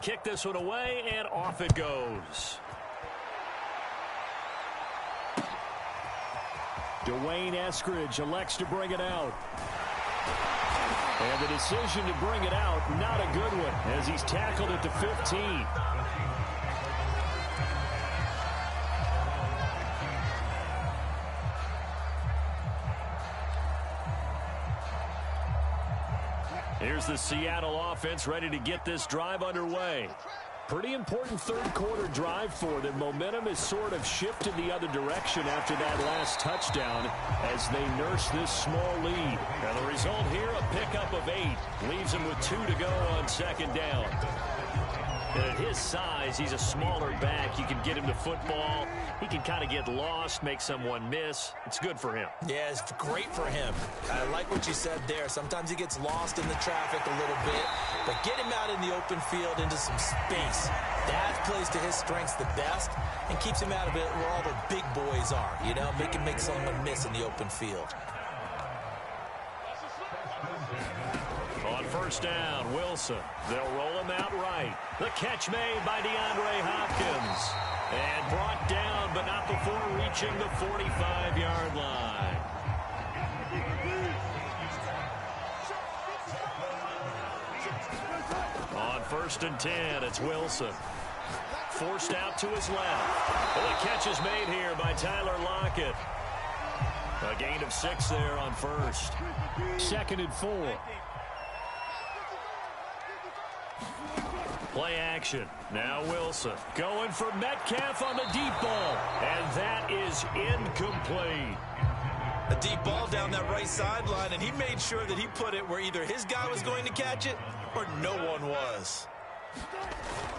Kick this one away, and off it goes. Dwayne Eskridge elects to bring it out. And the decision to bring it out, not a good one, as he's tackled at the 15. Here's the Seattle offense ready to get this drive underway. Pretty important third-quarter drive for them. Momentum has sort of shifted the other direction after that last touchdown as they nurse this small lead. Now the result here, a pickup of 8. Leaves them with 2 to go on second down. And at his size, he's a smaller back. You can get him to football. He can kind of get lost, make someone miss. It's good for him. Yeah, it's great for him. I like what you said there. Sometimes he gets lost in the traffic a little bit, but get him out in the open field into some space. That plays to his strengths the best and keeps him out of it where all the big boys are, you know, make someone miss in the open field. On first down, Wilson. They'll roll him out right. The catch made by DeAndre Hopkins. And brought down, but not before reaching the 45-yard line. On first and 10, it's Wilson. Forced out to his left. Well, the catch is made here by Tyler Lockett. A gain of 6 there on first. 2nd and 4. Play action. Now Wilson going for Metcalf on the deep ball. And that is incomplete. A deep ball down that right sideline, and he made sure that he put it where either his guy was going to catch it or no one was.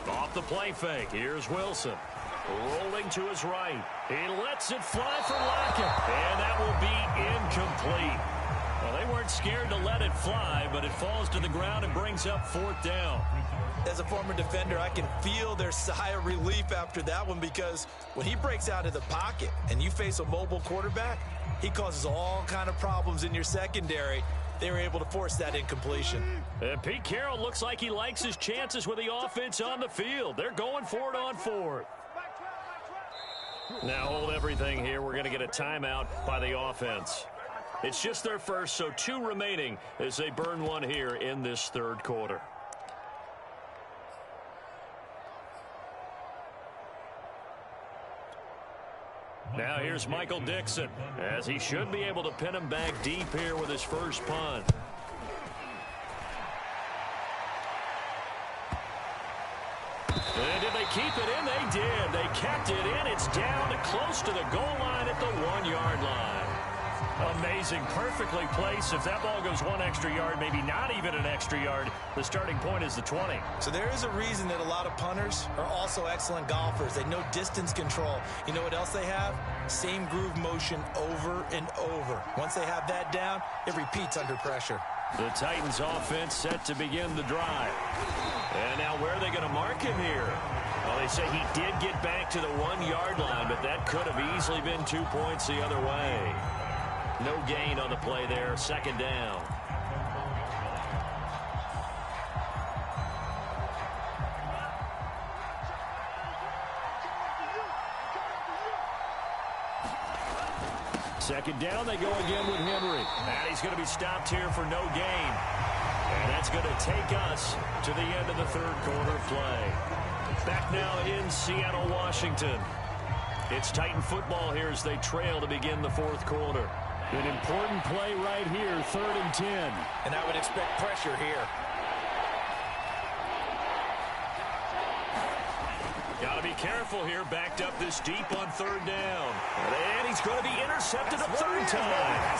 Off the play fake. Here's Wilson. Rolling to his right. He lets it fly for Lockett. And that will be incomplete. Well, they weren't scared to let it fly, but it falls to the ground and brings up 4th down. As a former defender, I can feel their sigh of relief after that one, because when he breaks out of the pocket and you face a mobile quarterback, he causes all kind of problems in your secondary. They were able to force that incompletion. Pete Carroll looks like he likes his chances with the offense on the field. They're going for it on 4th. Now hold everything here. We're going to get a timeout by the offense. It's just their first, so 2 remaining as they burn one here in this 3rd quarter. Now here's Michael Dixon, as he should be able to pin him back deep here with his first punt. And did they keep it in? They did. They kept it in. It's down to close to the goal line at the 1-yard line. Amazing. Perfectly placed. If that ball goes 1 extra yard, maybe not even an extra yard, the starting point is the 20. So there is a reason that a lot of punters are also excellent golfers. They know distance control. You know what else they have? Same groove motion over and over. Once they have that down, it repeats under pressure. The Titans offense set to begin the drive. And now where are they going to mark him here? Well, they say he did get back to the 1-yard line, but that could have easily been 2 points the other way. No gain on the play there. 2nd down. Second down, they go again with Henry. And he's going to be stopped here for no gain. And that's going to take us to the end of the 3rd quarter play. Back now in Seattle, Washington. It's Titan football here as they trail to begin the 4th quarter. An important play right here, 3rd and 10. And I would expect pressure here. Got to be careful here, backed up this deep on 3rd down. And he's going to be intercepted a 3rd time.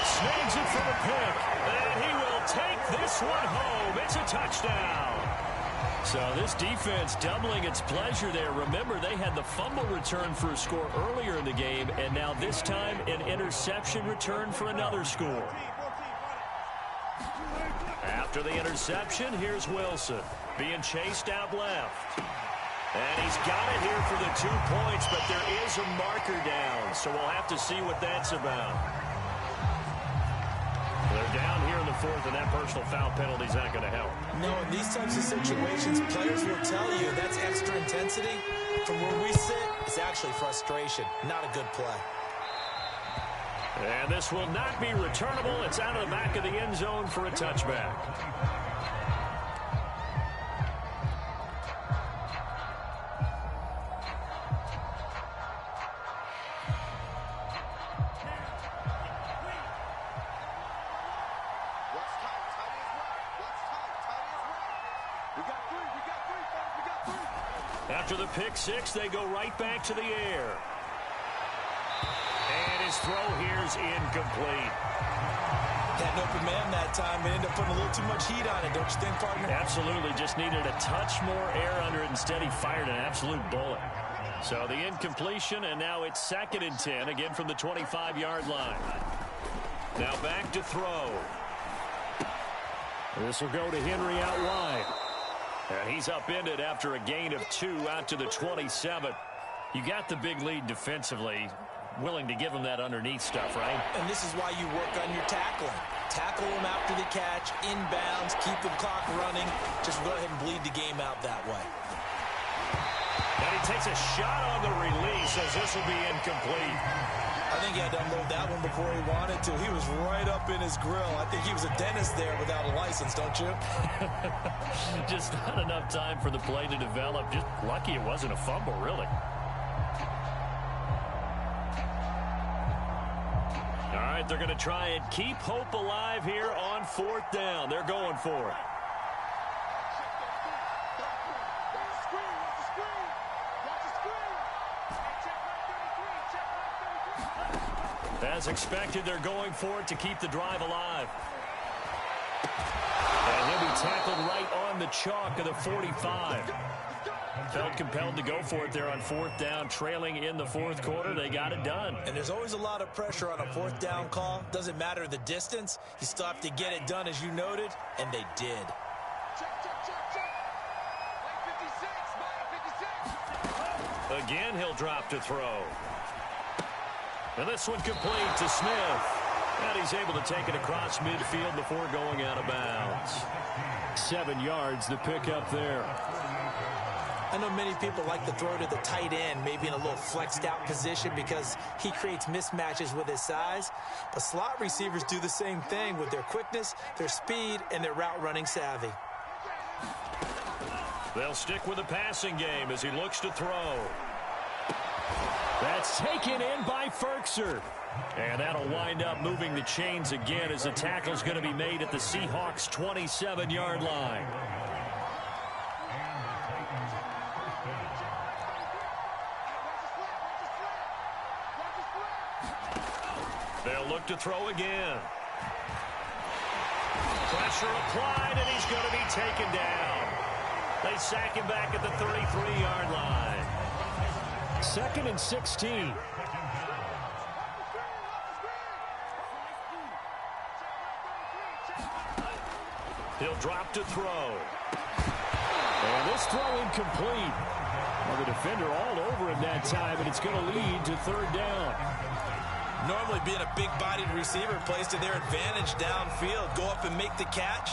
Snags it for the pick. And he will take this one home. It's a touchdown. So this defense doubling its pleasure there. Remember, they had the fumble return for a score earlier in the game, and now this time an interception return for another score. After the interception, here's Wilson being chased out left. And he's got it here for the 2 points, but there is a marker down, so we'll have to see what that's about. They're down here in the 4th, and that personal foul penalty is not going to help. No, in these types of situations, players will tell you that's extra intensity. From where we sit, it's actually frustration, not a good play. And this will not be returnable. It's out of the back of the end zone for a touchback. After the pick six, they go right back to the air. And his throw here's incomplete. Had an open man that time, but ended up putting a little too much heat on it, don't you think, partner? Absolutely. Just needed a touch more air under it. Instead, he fired an absolute bullet. So the incompletion, and now it's 2nd and 10, again from the 25-yard line. Now back to throw. This will go to Henry out wide. And he's upended after a gain of 2 out to the 27. You got the big lead defensively. Willing to give him that underneath stuff, right? And this is why you work on your tackling. Tackle him after the catch, inbounds, keep the clock running. Just go ahead and bleed the game out that way. And he takes a shot on the release as this will be incomplete. I think he had to unload that one before he wanted to. He was right up in his grill. I think he was a dentist there without a license, don't you? Just not enough time for the play to develop. Just lucky it wasn't a fumble, really. All right, they're going to try and keep hope alive here on 4th down. They're going for it. As expected, they're going for it to keep the drive alive. And he'll be tackled right on the chalk of the 45. Felt compelled to go for it there on 4th down, trailing in the 4th quarter. They got it done. And there's always a lot of pressure on a 4th down call. Doesn't matter the distance. You still have to get it done, as you noted, and they did. Again, he'll drop to throw. And this one complete to Smith. And he's able to take it across midfield before going out of bounds. 7 yards, the pickup there. I know many people like to throw to the tight end, maybe in a little flexed out position because he creates mismatches with his size. But slot receivers do the same thing with their quickness, their speed, and their route running savvy. They'll stick with the passing game as he looks to throw. That's taken in by Ferkser. And that'll wind up moving the chains again as the tackle's going to be made at the Seahawks' 27-yard line. They'll look to throw again. Pressure applied, and he's going to be taken down. They sack him back at the 33-yard line. 2nd and 16. He'll drop to throw. And this throw incomplete. Well, the defender all over him that time, and it's going to lead to 3rd down. Normally being a big-bodied receiver plays to their advantage downfield. Go up and make the catch,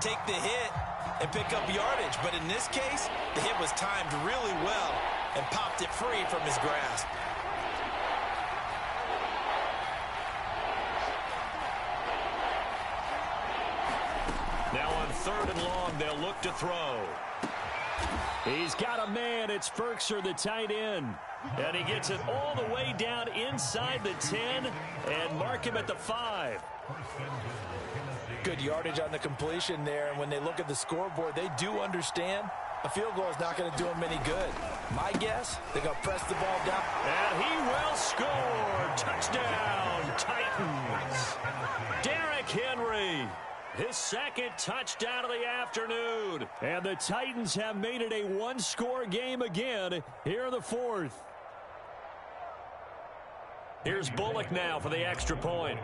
take the hit, and pick up yardage. But in this case, the hit was timed really well and popped it free from his grasp. Now on 3rd and long, they'll look to throw. He's got a man. It's Ferkser, the tight end. And he gets it all the way down inside the 10 and mark him at the 5. Good yardage on the completion there. And when they look at the scoreboard, they do understand a field goal is not going to do them any good. My guess, they're going to press the ball down. And he will score. Touchdown, Titans. Derrick Henry. His 2nd touchdown of the afternoon. And the Titans have made it a one-score game again here in the 4th. Here's Bullock now for the extra point.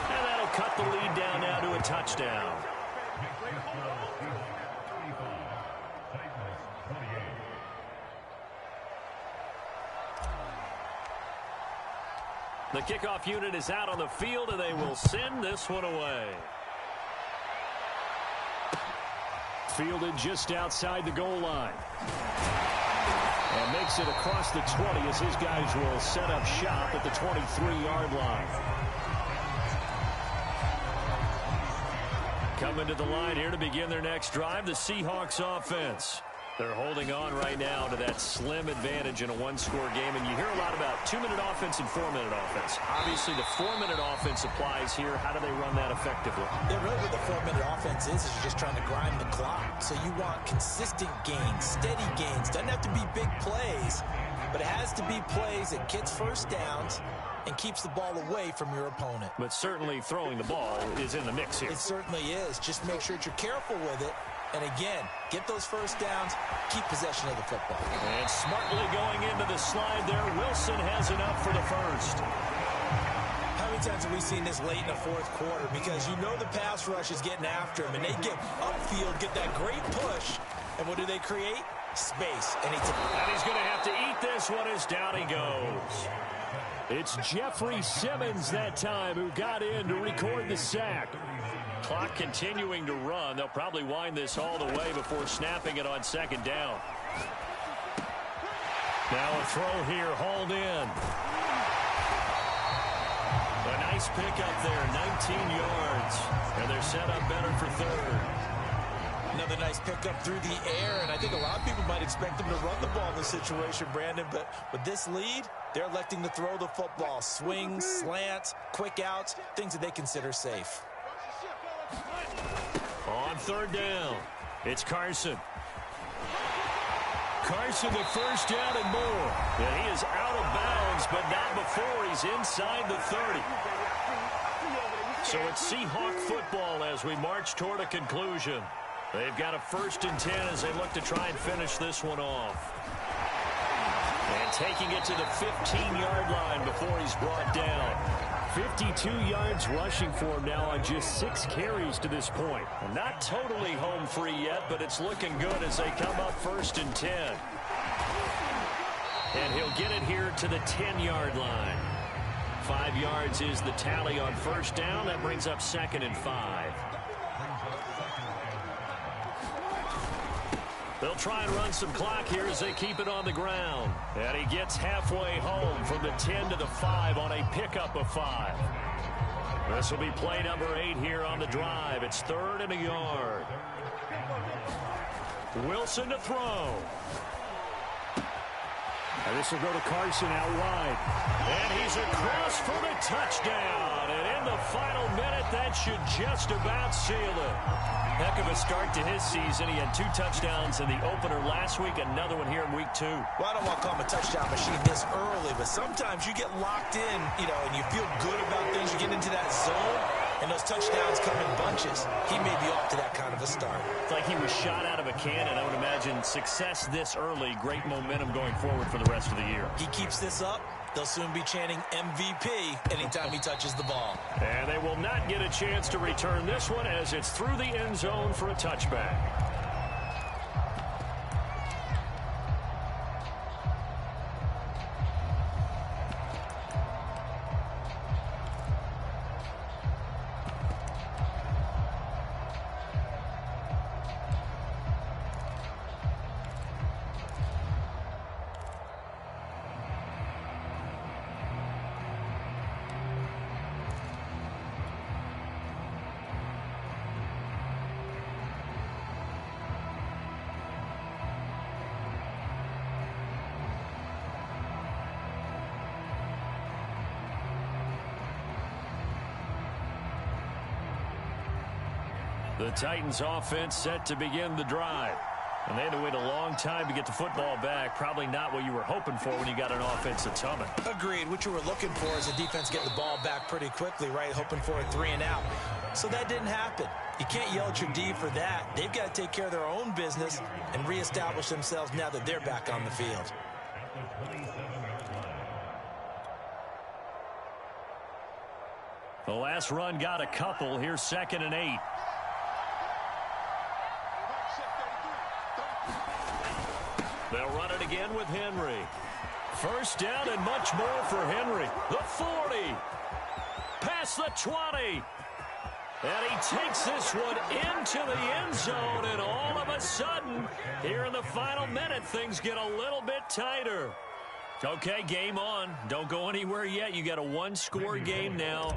And that'll cut the lead down now to a touchdown. The kickoff unit is out on the field, and they will send this one away. Fielded just outside the goal line. And makes it across the 20 as his guys will set up shop at the 23-yard line. Coming to the line here to begin their next drive, the Seahawks offense. They're holding on right now to that slim advantage in a one-score game, and you hear a lot about 2-minute offense and 4-minute offense. Obviously, the 4-minute offense applies here. How do they run that effectively? Yeah, really what the 4-minute offense is you're just trying to grind the clock. So you want consistent gains, steady gains. Doesn't have to be big plays, but it has to be plays that gets first downs and keeps the ball away from your opponent. But certainly throwing the ball is in the mix here. It certainly is. Just make sure that you're careful with it. And again, get those first downs, keep possession of the football. And smartly going into the slide there, Wilson has enough for the first. How many times have we seen this late in the fourth quarter? Because you know the pass rush is getting after him, and they get upfield, get that great push, and what do they create? Space. And he's going to have to eat this one as down he goes. It's Jeffrey Simmons that time who got in to record the sack. Clock continuing to run. They'll probably wind this all the way before snapping it on second down. Now a throw here, hauled in. A nice pickup there, 19 yards. And they're set up better for third. Another nice pickup through the air, and I think a lot of people might expect them to run the ball in this situation, Brandon, but with this lead, they're electing to throw the football. Swings, slants, quick outs, things that they consider safe. On third down, it's Carson. Carson the first down and more. And he is out of bounds, but not before he's inside the 30. So it's Seahawk football as we march toward a conclusion. They've got a 1st and 10 as they look to try and finish this one off. And taking it to the 15-yard line before he's brought down. 52 yards rushing for him now on just 6 carries to this point. Not totally home free yet, but it's looking good as they come up 1st and 10. And he'll get it here to the 10-yard line. 5 yards is the tally on 1st down. That brings up 2nd and 5. They'll try and run some clock here as they keep it on the ground. And he gets halfway home from the 10 to the 5 on a pickup of 5. This will be play number 8 here on the drive. It's 3rd and a yard. Wilson to throw. And this will go to Carson out wide. And he's across for the touchdown. And in the final minute, that should just about seal it. Heck of a start to his season. He had 2 touchdowns in the opener last week, another one here in week 2. Well, I don't want to call him a touchdown machine this early, but sometimes you get locked in, and you feel good about things. You get into that zone, and those touchdowns come in bunches. He may be off to that kind of a start. It's like he was shot out of a cannon. I would imagine success this early, great momentum going forward for the rest of the year. He keeps this up, they'll soon be chanting MVP anytime he touches the ball. And they will not get a chance to return this one as it's through the end zone for a touchback. The Titans offense set to begin the drive. And they had to wait a long time to get the football back. Probably not what you were hoping for when you got an offense that's humming. Agreed. What you were looking for is a defense getting the ball back pretty quickly, right? Hoping for a 3 and out. So that didn't happen. You can't yell at your D for that. They've got to take care of their own business and reestablish themselves now that they're back on the field. The last run got a couple. Here's 2nd and 8. They'll run it again with Henry. First down and much more for Henry. The 40. Past the 20. And he takes this one into the end zone. And all of a sudden, here in the final minute, things get a little bit tighter. Okay, game on. Don't go anywhere yet. You got a one-score game now.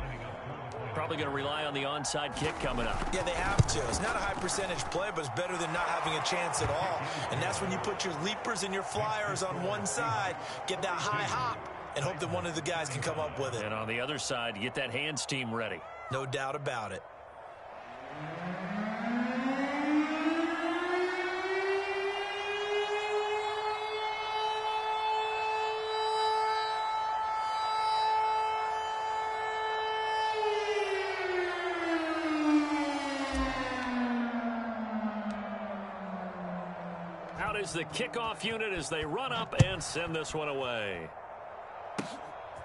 Probably going to rely on the onside kick coming up. Yeah, they have to. It's not a high percentage play, but it's better than not having a chance at all. And that's when you put your leapers and your flyers on one side, get that high hop, and hope that one of the guys can come up with it. And on the other side, get that hands team ready. No doubt about it. Out is the kickoff unit as they run up and send this one away.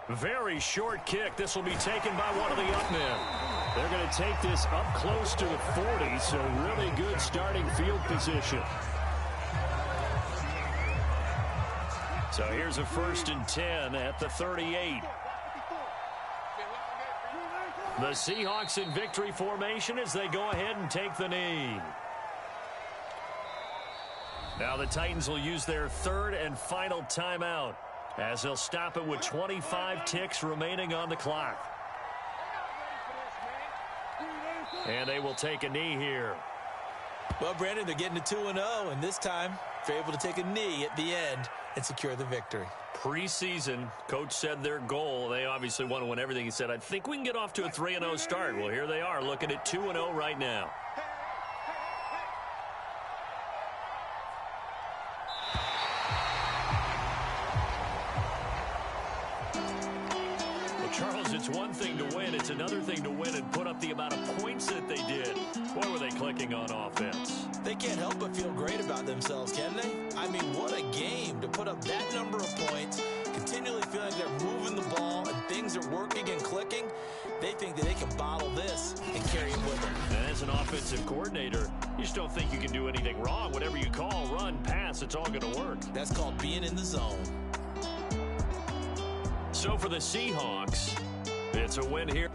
Very short kick. This will be taken by one of the up men. They're going to take this up close to the 40, so really good starting field position. So here's a 1st and 10 at the 38. The Seahawks in victory formation as they go ahead and take the knee. Now the Titans will use their 3rd and final timeout as they'll stop it with 25 ticks remaining on the clock. And they will take a knee here. Well, Brandon, they're getting to 2-0, and this time they're able to take a knee at the end and secure the victory. Preseason, coach said their goal, they obviously want to win everything. He said, I think we can get off to a 3-0 start. Well, here they are looking at 2-0 right now. Charles, it's one thing to win. It's another thing to win and put up the amount of points that they did. Boy, were they clicking on offense. They can't help but feel great about themselves, can they? I mean, what a game to put up that number of points, continually feeling they're moving the ball and things are working and clicking. They think that they can bottle this and carry it with them. And as an offensive coordinator, you just don't think you can do anything wrong. Whatever you call, run, pass, it's all going to work. That's called being in the zone. So for the Seahawks, it's a win here.